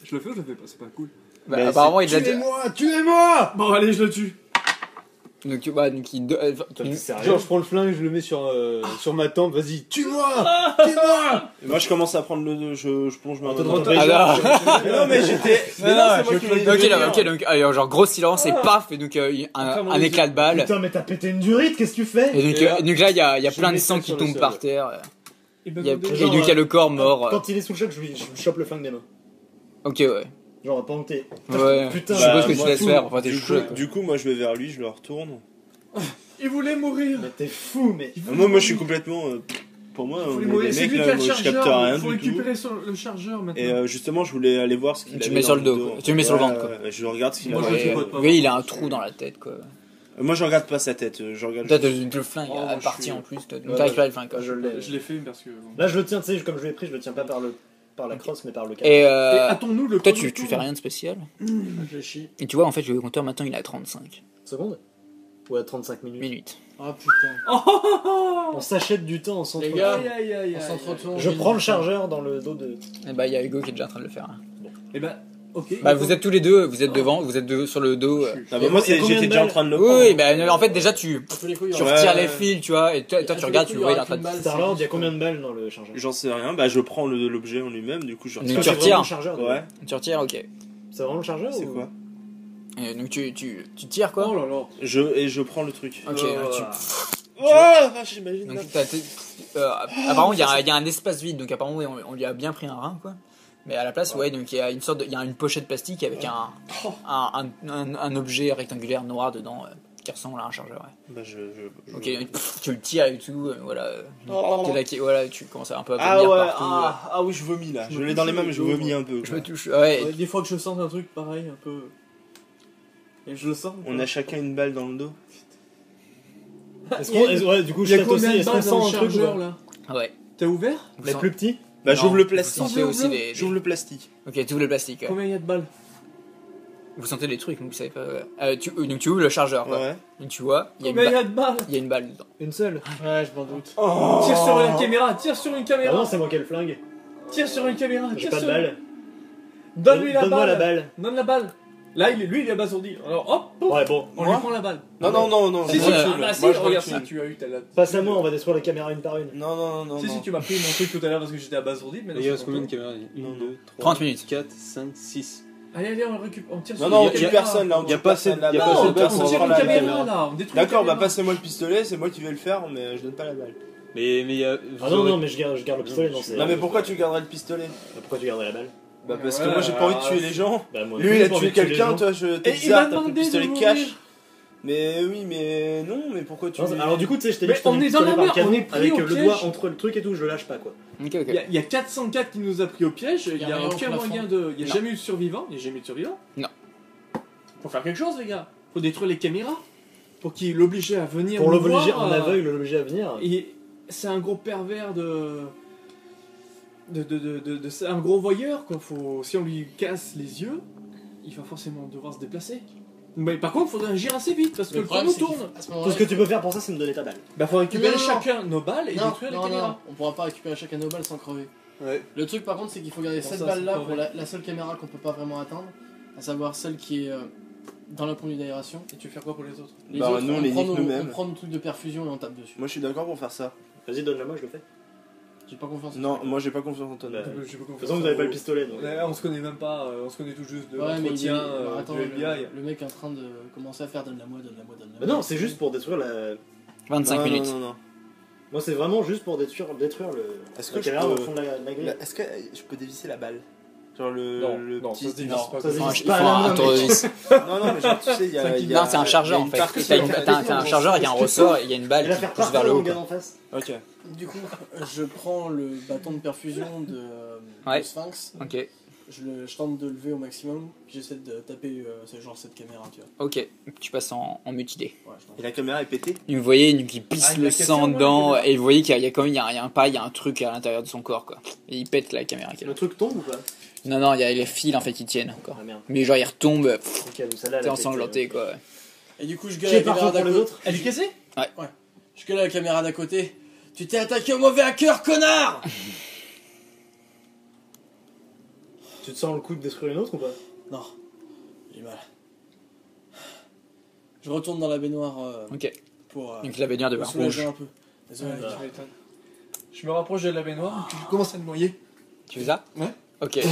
Je le fais ou je le fais pas? C'est pas cool. Bah, Mais apparemment, il a déjà. Tuez-moi, tuez-moi. Bon, allez, je le tue. Donc, donc il. T'es sérieux? Genre je prends le flingue, je le mets sur ma tempe, vas-y, tue-moi. Et moi je commence à prendre le... Je plonge ma main Attends, dans attends, le- attends. Ah Mais non mais j'étais... Mais non, c'est moi qui voulais Ok, le là, dire. ok, donc, genre gros silence et paf, et donc un éclat de balle. Putain, mais t'as pété une durite, qu'est-ce que tu fais? Et donc, Et là, donc là, il y a je plein de mets sang ça qui sur le tombe sol. par terre. Et Et ben, donc, Genre, il y a le corps mort. Quand il est sous le choc, je lui chope le flingue des mains. Ok, ouais. Genre, pendant que t'es. Ouais. Putain, Je suppose que tu moi, laisses tout. faire. Enfin, t'es Du chaud. coup, du coup, moi je vais vers lui, je le retourne. il voulait mourir. mais t'es fou, mais. Moi je suis complètement... pour moi, Il voulait les mourir. C'est mecs lui qui là, a le moi, je capte chargeur. rien Il faut du tout. récupérer le chargeur maintenant. Et justement, je voulais aller voir ce qu'il Tu avait mets dans sur le dos, quoi. Tu le mets sur le ventre, quoi. Ouais, je regarde ce qu'il Moi, avait. je le fais Ouais, pas de oui, il a un trou dans la tête, quoi. Moi je regarde pas sa tête, je regarde Toi, juste- le flingue Oh, à moi, je partie suis- en plus. Donc, Ouais, t'arrives pas à le flingue, quoi. Je l'ai. Je l'ai fait parce que. bon. Là, je le tiens, tu sais, comme je l'ai pris, je le tiens pas par la crosse, mais par le câble. Et Et hâtons-nous le toi, premier tu tour. fais rien de spécial. Je chie. Et tu vois, en fait, le compteur maintenant, il est à 35 Secondes? Ou à 35 minutes. minutes. Ah putain. On s'achète du temps, on s'en Les gars, Aïe, aïe, aïe, on aïe, s'entretourne. Je prends le chargeur dans le dos de. Et bah, il y a Hugo qui est déjà en train de le faire. Hein. Et ben, ok. Bah, vous êtes tous les deux, vous êtes devant, vous êtes deux sur le dos. Ah bah moi Et combien j'étais de déjà en balles train de le Oui, prendre. bah, en fait, déjà, tu À tous les coups, il y tu aura- retires Ouais. les fils, tu vois, et toi, À tu tous regardes, les tu coups, vois, il il y est en aura train de. qu'une balle, Starlord, il y a c'est- combien de balles dans le chargeur? J'en sais rien, bah je prends l'objet en lui-même, du coup je Donc, retire. tu C'est retires. vraiment le chargeur. Ouais, Tu retires, ok. C'est vraiment le chargeur c'est ou- quoi Et donc, tu tires, quoi. Oh là là. Et je prends le truc. Ok, tu. Oh, j'imagine. Donc, apparemment, il y a un espace vide, donc apparemment, on lui a bien pris un rein, quoi. Mais à la place, ouais, donc il y a une sorte il y a une pochette plastique avec un objet rectangulaire noir dedans qui ressemble à un chargeur. Ouais. Bah je- Ok, tu le tires et tout, voilà. T'es là voilà, tu commences un peu à Ah vomir ouais, partout. ah oui je vomis là. Je l'ai dans les mains mais je vomis un peu. Je quoi. me touche, ouais. Des fois que je sens un truc pareil, un peu. Et je le sens. On a chacun une balle dans le dos. Est-ce qu'on. Ouais, du coup, Il je y a tâte aussi. combien de Est-ce qu'on balles sent dans le un truc chargeur ou pas là Ouais. T'as ouvert Mais plus petit? Bah Non, j'ouvre le Vous plastique. sentez aussi des. J'ouvre le plastique. Ok, tu ouvres le plastique. Ouais. Combien il y a de balles Vous sentez des trucs, donc vous savez pas. Donc tu ouvres le chargeur, quoi. Ouais. Donc tu vois, il y a une Combien il y balle. a de balles Il y a une balle dedans. Une seule? Ouais, je m'en doute. Oh. Tire sur une caméra, tire sur une Ah caméra. non, c'est moi qui ai le flingue. Tire sur une caméra, J'ai tire pas de sur. balle. Donne-lui la Donne-moi balle. la balle. Donne la balle. Là, lui, il est abasourdi. Alors, hop, pouf, Ouais, bon. on lui prend la balle. Non. Si, si, Ouais. ah, bah, si, regarde continue. ça, tu as eu ta la. Passe à moi, on va détruire les caméras une par une. Non. Si, tu m'as pris mon truc tout à l'heure parce que j'étais abasourdi. Mais Il y a combien de caméras 1, Non, 2, 3, 30 minutes. 4, 5, 6. Allez, on récupère. On tire sur Non, une on tue caméra. personne là. Y a pas assez- y a pas assez de Non, place on pour tire prendre une la caméra caméra. là, on détruit D'accord, une bah caméra. passez-moi le pistolet, c'est moi qui vais le faire, mais je donne pas la balle. Mais il y a. Ah non, non, mais je garde le pistolet, non, c'est. Non mais pourquoi tu garderais le pistolet? Pourquoi tu garderais la balle? Bah parce que Ouais, moi j'ai pas envie de tuer les gens. Bah, moi, Lui il j'ai a pas envie tué de tuer les quelqu'un, gens. toi je Et il m'a t'exarte, t'as pris le demandé pistolet de cash. mourir. Mais oui, mais non, mais pourquoi tu. Non, alors du coup, tu sais, je t'ai dit Mais que je tenais on le est dans pistolet la par le merde, canon, on est pris avec au le piège. doigt entre le truc et tout, je le lâche pas quoi. Ok, ok. Il y a 404 qui nous a pris au piège, il Y a y a rien au aucun plafond. moyen de. Il n'y a Non. jamais eu de survivant. Il n'y a jamais eu de survivant. Non. Faut faire quelque chose, les gars. Faut détruire les caméras. Pour qu'il l'oblige à venir. Pour nous l'obliger voir, en aveugle, l'obliger à venir. Et c'est un gros pervers c'est un gros voyeur quoi. Si on lui casse les yeux, il va forcément devoir se déplacer. Mais par contre, il faudrait agir assez vite parce que le chrono tourne. À ce Tout moment-là, ce que tu peux faire pour ça, c'est me donner ta balle. Bah, faut récupérer Non. chacun nos balles et non, détruire les non, caméras. non, on pourra pas récupérer chacun nos balles sans crever. Ouais. Le truc par contre, c'est qu'il faut garder Pour cette ça, balle là c'est pour la seule caméra qu'on peut pas vraiment atteindre, à savoir celle qui est dans la conduite d'aération. Et tu veux faire quoi pour les autres? Les Bah, autres, nous, on les prend nique nos- nous-mêmes. on prend nos trucs de perfusion et on tape dessus. Moi je suis d'accord pour faire ça. Vas-y, donne-la moi, je le fais. J'ai pas confiance. en Non, toi. moi j'ai pas confiance en toi. Bah, Je sais pas De toute façon, vous avez pas le pistolet donc. Ouais, on se connaît même pas, on se connaît tout juste de Ouais, mais il est... l'entretien alors, attends, du FBI. le mec est en train de commencer à faire donne-la-moi. Bah non, c'est juste pour détruire la. 25 Non, minutes. non. Moi, c'est vraiment juste pour détruire le. Est-ce la que je caméra peux- au fond de la grille. Est-ce que je peux dévisser la balle? Genre le non, petit. ça se dévisse Non, pas. ça se Enfin, dévisse il pas faut à la un main, tournevis. Non, mais genre, tu sais, il y a. il y a- Non, c'est un chargeur il y en a une fait. partie T'as en fait. un chargeur, il y a un ressort et il y a une balle Il va qui faire pousse partir vers le le haut. gars quoi. d'en face. Ok. Du coup, je prends le bâton de perfusion de Ouais. Sphinx, Ok, je tente de lever au maximum, puis j'essaie de taper c'est genre cette caméra, tu vois. ok. Tu passes en mutilé. Ouais, je tente. Et la caméra est pétée. Et vous voyez donc, il pisse Ah, il le a cassé sang au moins, dedans la caméra. et vous voyez qu'il y a quand même il y a un truc à l'intérieur de son corps quoi. Et il pète la caméra. Le truc tombe ou pas? Non, il y a les fils en fait qui tiennent encore. Ah merde. Mais genre il retombe, Ok, donc celle-là, elle t'es a ensanglanté pété. quoi. Et du coup, je Qui gueule à est la caméra parfait d'à pour les côté. autres? Elle est cassée? Je gueule à la caméra d'à côté. Tu t'es attaqué au mauvais hacker, connard! Tu te sens le coup de détruire une autre ou pas? Non, j'ai mal. Je retourne dans la baignoire Ok, pour donc la baignoire de me rouge. soulager un peu. Désolé. Ouais, tu m'étonnes. Je me rapproche de la baignoire et puis je commence à me noyer. Tu fais ça? Ouais. Ok. Oh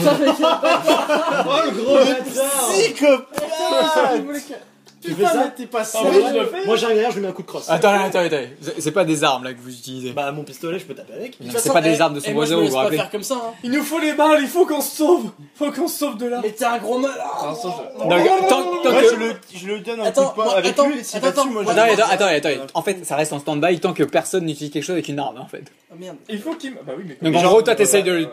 le gros bâtard! Tu fais ça? t'es pas Ah, moi, je le fais. Moi j'arrive derrière, je lui mets un coup de crosse. Attendez. C'est pas des armes là que vous utilisez. Bah mon pistolet, je peux taper avec. Non, c'est pas des armes de son voisin, vous vous laisse vous pas rappelez? faire comme ça, hein. Il nous faut les balles, il faut qu'on se sauve. Faut qu'on se sauve de là. Mais t'es un gros malade. Ah, ça, Donc, tant Moi, que. je le donne un Attends, coup de poing moi, avec attends, lui et s'il attends, va dessus, moi je. Attends. En fait, ça reste en stand-by tant que personne n'utilise quelque chose avec une arme en fait. Ah merde. Il faut qu'il. Bah oui, mais. Donc en genre, gros, toi t'essayes de.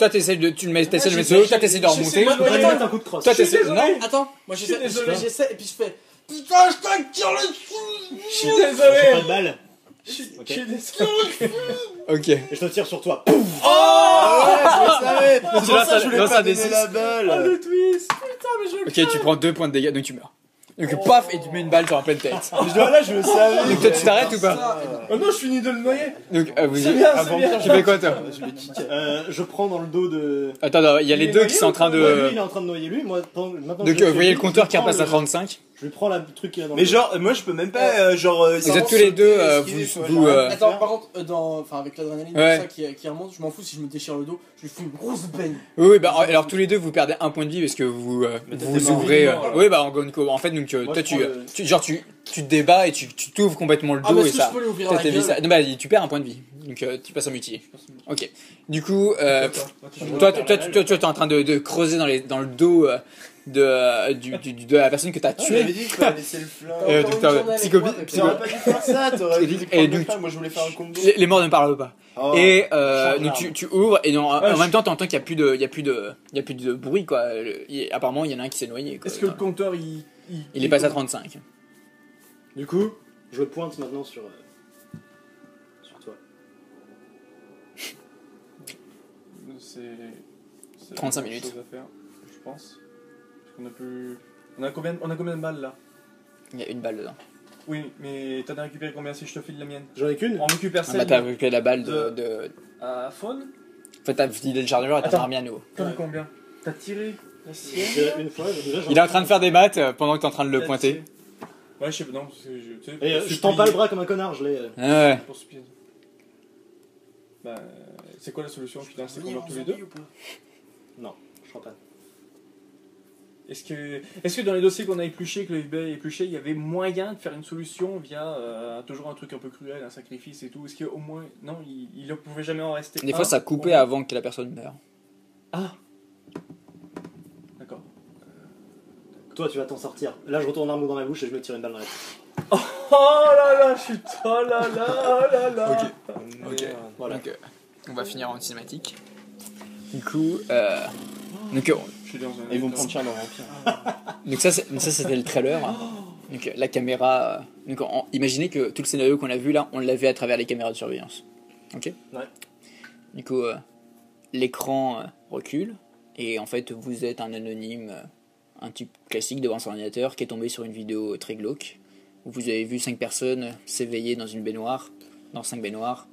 Tu le mets, t'essaies de mettre sous l'eau, toi t'essayes de remonter. Je peux lui mettre un coup de crosse. Toi Je suis t'essaies. désolé. Non? Attends, moi j'essaie, désolé. j'essaie et puis je fais putain, je t'attire le cul. Je suis J'ai pas désolé. de balle. Je suis Ok. désolé. Ok. Et je te tire sur toi. Je savais. C'est pour lances ça que je voulais un pas des donner six. la Oh balle. le twist. Putain, mais je le Ok, tu prends 2 points de dégâts, donc tu meurs. Donc paf, et tu mets une balle sur la pleine tête. Là, je le savais. Donc toi tu t'arrêtes ou pas? Oh non, je finis de le noyer. Donc vous C'est bien, Ah c'est bon, bien. tu fais quoi toi? Je prends dans le dos de. Attends, il y a les Il est deux noyé qui sont en train Ouais, lui, de. il est en train de noyer lui. Moi, maintenant. Donc vous voyez le compteur qui repasse à 35. Je lui prends la truc qu'il y a dans le Mais dos. genre, moi je peux même pas, genre. Vous êtes tous les deux, vous. Attends, par contre, enfin avec l'adrénaline Ouais. tout ça qui remonte, je m'en fous si je me déchire le dos, je lui fous une grosse baigne. Oui, bah alors tous les deux vous perdez un point de vie parce que vous Mais vous t'étais mort. ouvrez. mort, alors. Oui, bah en fait donc Moi, toi je tu, prends le- tu genre tu te débats et tu t'ouvres complètement le Ah, dos mais et est-ce que ça. je peux lui ouvrir Toi, la t'as vu gueule? ça. Non, bah tu perds un point de vie. Donc tu passes en mutilé. Ok. Du coup, toi t'es en train de creuser dans le dos de la personne que t'as Tu m'avais tuée. dit qu'il fallait laisser le flingue. Encore une journée avec psycho- moi, mais T'aurais pas dû faire ça, t'aurais Et dû du- prendre et le du- flingue. Moi je voulais faire un combo. Les morts ne parlent pas. Oh. Et change donc l'arme. tu ouvres et en je- même temps t'entends qu'il y a plus de bruit quoi. Apparemment il y en a un qui s'est noyé. Quoi. Est-ce que le compteur Il est passé à 35. Du coup, je pointe maintenant sur toi. C'est 35 la minutes. chose à faire, je pense. Parce qu'on a plus. On a combien de balles là? Il y a une balle dedans. Oui, mais t'en as récupéré combien si je te file la mienne? J'en ai qu'une. On récupère Ah, bah, celle t'as récupéré la balle de- de. à faune. En fait t'as vidé le chargeur et t'en Attends. as remis à nouveau. T'en as combien? T'as tiré la sienne? Une fois. Déjà, j'en Il est en train de faire des maths pendant que t'es en train de le pointer. Ouais, je sais pas, non, parce que tu sais. Et je tends pas le bras comme un connard, je l'ai. Ah ouais. Pour ce pied. Bah, c'est quoi la solution au final? C'est qu'on meurt tous les deux? Non, je crois pas. Est-ce que dans les dossiers qu'on a épluchés, que le FBI a épluché, il y avait moyen de faire une solution via toujours un truc un peu cruel, un sacrifice et tout? Est-ce qu'au moins. Non, il ne pouvait jamais en rester Des un, fois ça coupait au moins. avant que la personne meure. Ah D'accord. Toi, tu vas t'en sortir. Là, je retourne un mot dans ma bouche et je me tire une balle dans la tête. Oh là là, je suis. Oh là là, oh là là. Ok. Voilà. Donc on va finir en cinématique. Du coup, donc, Je suis dans un. Ils vont prendre cher leur vampire. donc ça c'était le trailer. Donc la caméra. Donc imaginez que tout le scénario qu'on a vu là, on l'avait à travers les caméras de surveillance. Ok. Ouais. Du coup, l'écran recule et en fait vous êtes un anonyme, un type classique devant son ordinateur qui est tombé sur une vidéo très glauque où vous avez vu 5 personnes s'éveiller dans une baignoire, dans 5 baignoires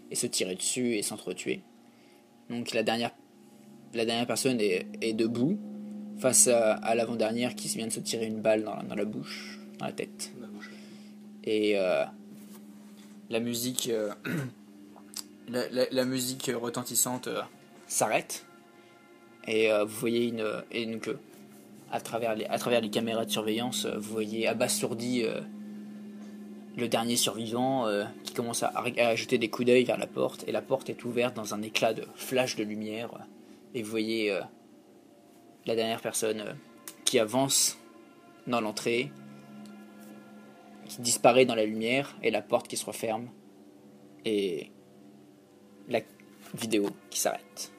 et se tirer dessus et s'entretuer. Donc la dernière personne est debout face à l'avant-dernière qui vient de se tirer une balle dans la bouche, dans la tête. Et la musique la musique retentissante s'arrête et vous voyez à travers les caméras de surveillance vous voyez abasourdi le dernier survivant qui commence à jeter des coups d'œil vers la porte et la porte est ouverte dans un éclat de flash de lumière et vous voyez la dernière personne qui avance dans l'entrée, qui disparaît dans la lumière, et la porte qui se referme, et la vidéo qui s'arrête.